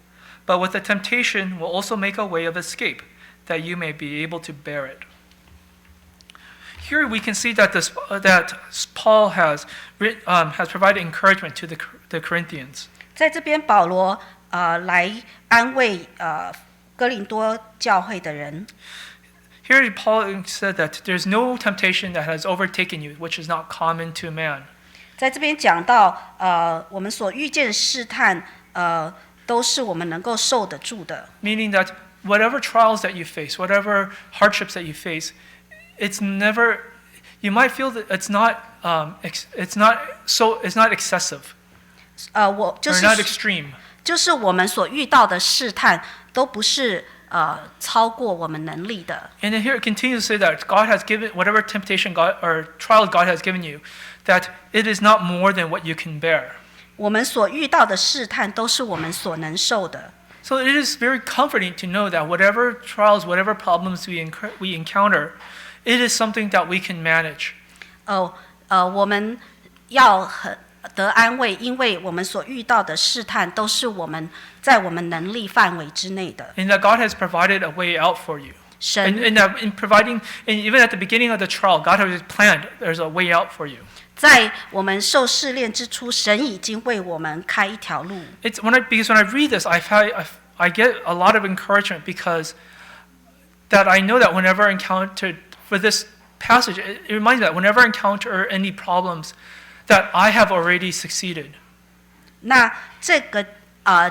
but with the temptation will also make a way of escape, that you may be able to bear it. Here we can see that Paul has provided encouragement to the Corinthians. 在这边保罗来安慰哥林多教会的人。 Here Paul said that there's no temptation that has overtaken you, which is not common to man. 在这边讲到我们所遇见的试探都是我们能够受得住的。 Meaning that whatever trials that you face, whatever hardships that you face, it's never. You might feel that it's not excessive. 我就 or 是 not extreme. 就是我们所遇到的试探都不是超过我们能力的。 And then here it continues to say that God has given whatever temptation God or trial God has given you, that it is not more than what you can bear. 我们所遇到的试探都是我们所能受的。 So it is very comforting to know that whatever trials, whatever problems we encounter, it is something that we can manage. 我们要得安慰，因为我们所遇到的试探都是我们在我们能力范围之内的。 And that God has provided a way out for you. 神 And even at the beginning of the trial, God has planned there's a way out for you. 在我们受试炼之初，神已经为我们开一条路。 Because when I read this, I get a lot of encouragement because that I know that whenever I encounter for this passage, it reminds me that whenever I encounter any problems, that I have already succeeded. 那这个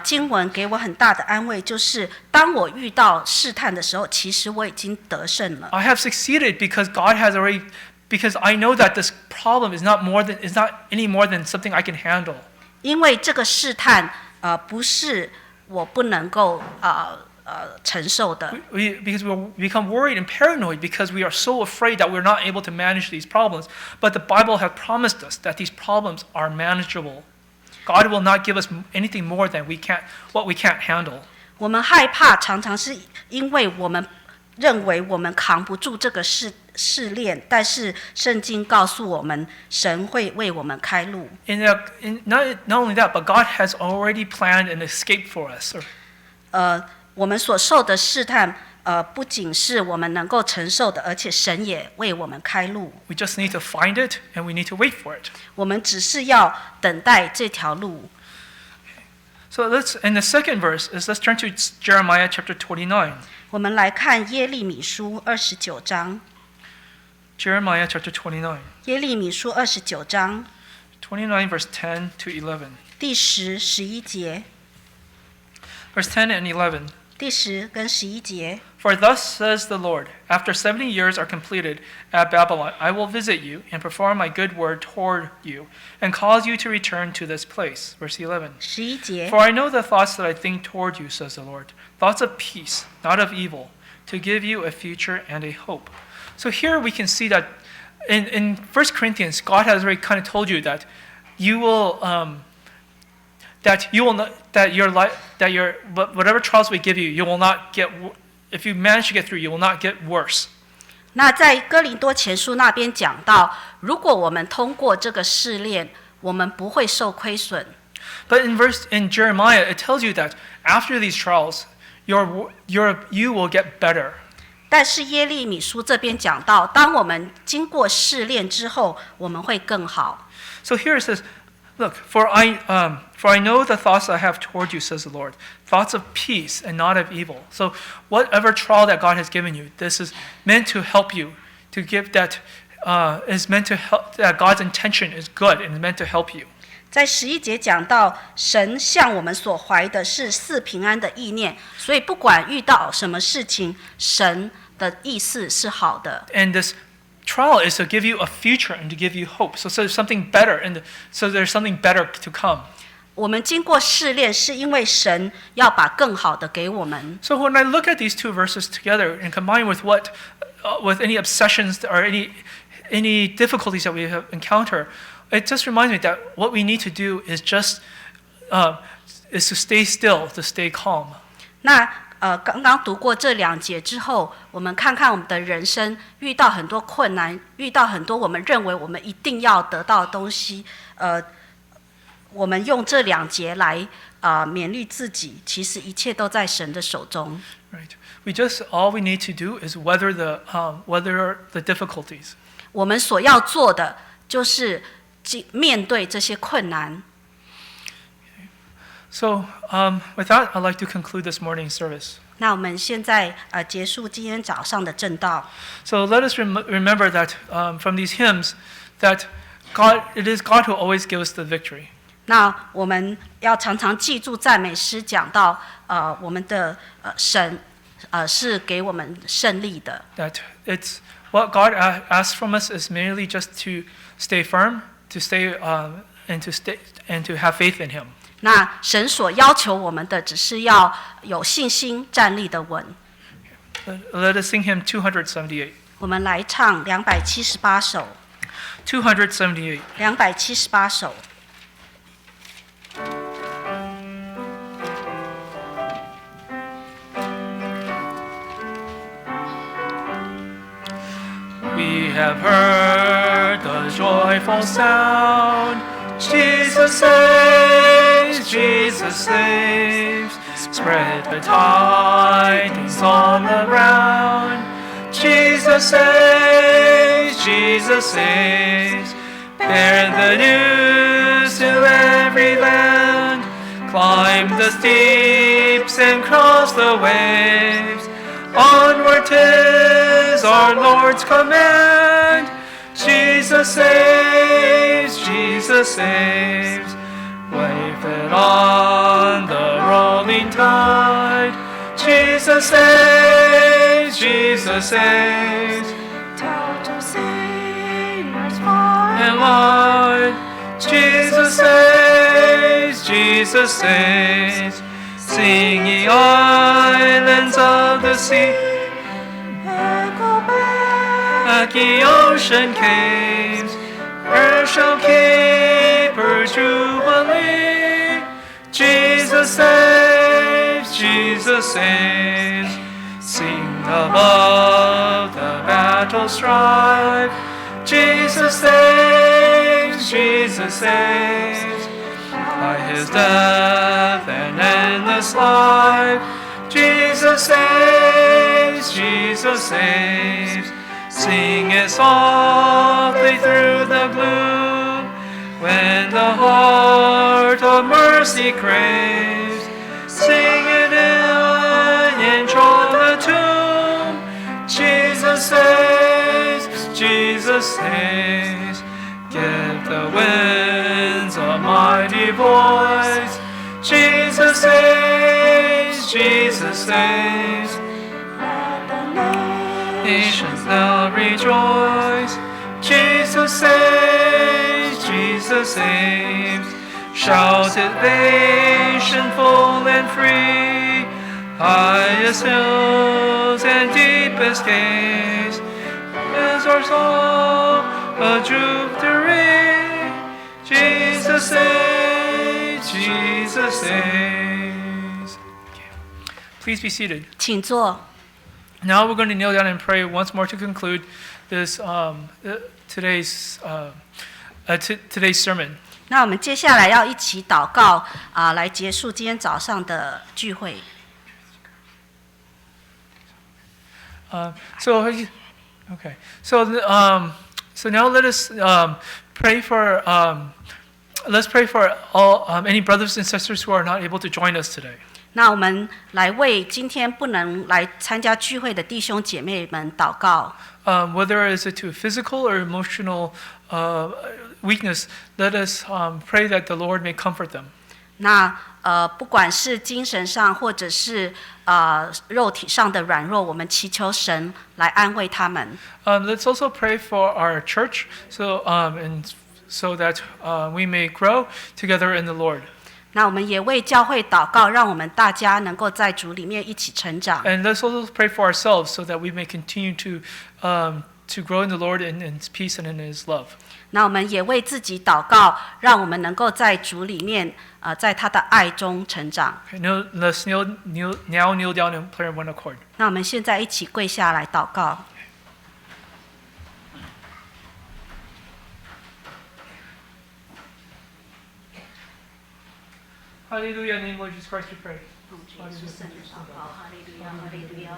经文给我很大的安慰，就是当我遇到试探的时候，其实我已经得胜了。 I have succeeded because I know that this problem is not any more than something I can handle. 因为这个试探不是我不能够承受的。 Because we become worried and paranoid because we are so afraid that we're not able to manage these problems. But the Bible has promised us that these problems are manageable. God will not give us anything more than what we can't handle. 我们害怕常常是因为我们认为我们扛不住这个试炼，但是圣经告诉我们，神会为我们开路。 Not only that, but God has already planned an escape for us. 我们所受的试探，不仅是我们能够承受的，而且神也为我们开路。 We just need to find it and we need to wait for it. 我们只是要等待这条路。So in the second verse let's turn to Jeremiah chapter 29. 我们来看耶利米书29章。Jeremiah chapter 29. 耶利米书29章29 verse 10 to 11. 第10、11节。Verse 10 and 11. 第10跟11节。For thus says the Lord, after 70 years are completed at Babylon, I will visit you and perform my good word toward you and cause you to return to this place. Verse 11. 11节。 For I know the thoughts that I think toward you, says the Lord, thoughts of peace, not of evil, to give you a future and a hope. So here we can see that in 1 Corinthians, God has already kind of told you that you will whatever trials we give you, you will not get. If you manage to get through, you will not get worse. 那在哥林多前书那边讲到，如果我们通过这个试炼，我们不会受亏损。But in Jeremiah, it tells you that after these trials, you will get better. 但是耶利米书这边讲到，当我们经过试炼之后，我们会更好。So here it says, "Look, for I know the thoughts I have toward you," says the Lord, "thoughts of peace and not of evil." So whatever trial that God has given you, this is meant to help you, to give that is meant to help. That God's intention is good and is meant to help you. 在11节讲到，神向我们所怀的是赐平安的意念，所以不管遇到什么事情，神的意思是好的。And this trial is to give you a future and to give you hope. So there's something better, so there's something better to come. 我们经过试炼，是因为神要把更好的给我们。So when I look at these two verses together and combine with with any obsessions or any difficulties that we have encountered, it just reminds me that what we need to do is just is to stay still, to stay calm. 那刚刚读过这2节之后，我们看看我们的人生遇到很多困难，遇到很多我们认为我们一定要得到的东西，我们用这2节来勉励自己，其实一切都在神的手中。Right. All we need to do is weather the difficulties. 我们所要做的就是面对这些困难。So with that, I'd like to conclude this morning's service. 那我们现在结束今天早上的正道。So let us remember that from these hymns, that it is God who always gives the victory. 那我们要常常记住赞美诗讲到，我们的神是给我们胜利的。That it's what God asks from us is merely just to stay firm, to stay and to have faith in Him. 那神所要求我们的，只是要有信心站立的稳。Let us sing hymn 278. 我们来唱278首。278. 278首。We have heard the joyful sound. Jesus saves, Jesus saves. Spread the tidings all around. Jesus saves, Jesus saves. Bear the news to every land. Climb the steeps and cross the waves. Onward 'tis our Lord's command. Jesus saves, Jesus saves. Wave it on the rolling tide. Jesus saves, Jesus saves. Tell to sailors far and wide. Jesus saves, Jesus saves. Sing ye islands of the sea. Echo back ye ocean caves. Where shall keep her jubilee? Jesus saves, Jesus saves. Sing above the battle strife. Jesus saves, Jesus saves. By His death and endless life, Jesus saves, Jesus saves. Sing it softly through the gloom, when the heart of mercy craves. sing it in the tomb. Jesus saves, Jesus saves. Give the winds a mighty voice. Jesus saves, Jesus saves. Let the nations now rejoice. Jesus saves, Jesus saves. Shout salvation full and free. Highest hills and deepest caves is our song of victory. Jesus saves, Jesus saves. Please be seated. 请坐。 Now we're going to kneel down and pray once more to conclude this today's sermon. 那我们接下来要一起祷告来结束今天早上的聚会。So now let us pray for let's pray for all any brothers and sisters who are not able to join us today. 那我们来为今天不能来参加聚会的弟兄姐妹们祷告。Whether is it to physical or emotional weakness, let us pray that the Lord may comfort them. 那不管是精神上或者是肉体上的软弱，我们祈求神来安慰他们。Let's also pray for our church, so that we may grow together in the Lord. 那我们也为教会祷告，让我们大家能够在主里面一起成长。 And let's also pray for ourselves, so that we may continue to grow in the Lord in His peace and in His love. 那我们也为自己祷告，让我们能够在主里面在他的爱中成长。 Okay, let's kneel down and pray in one accord. 那我们现在一起跪下来祷告。 Hallelujah, in the name of Lord Jesus Christ we pray. 主耶稣圣的祷告，哈利路亚，哈利路亚。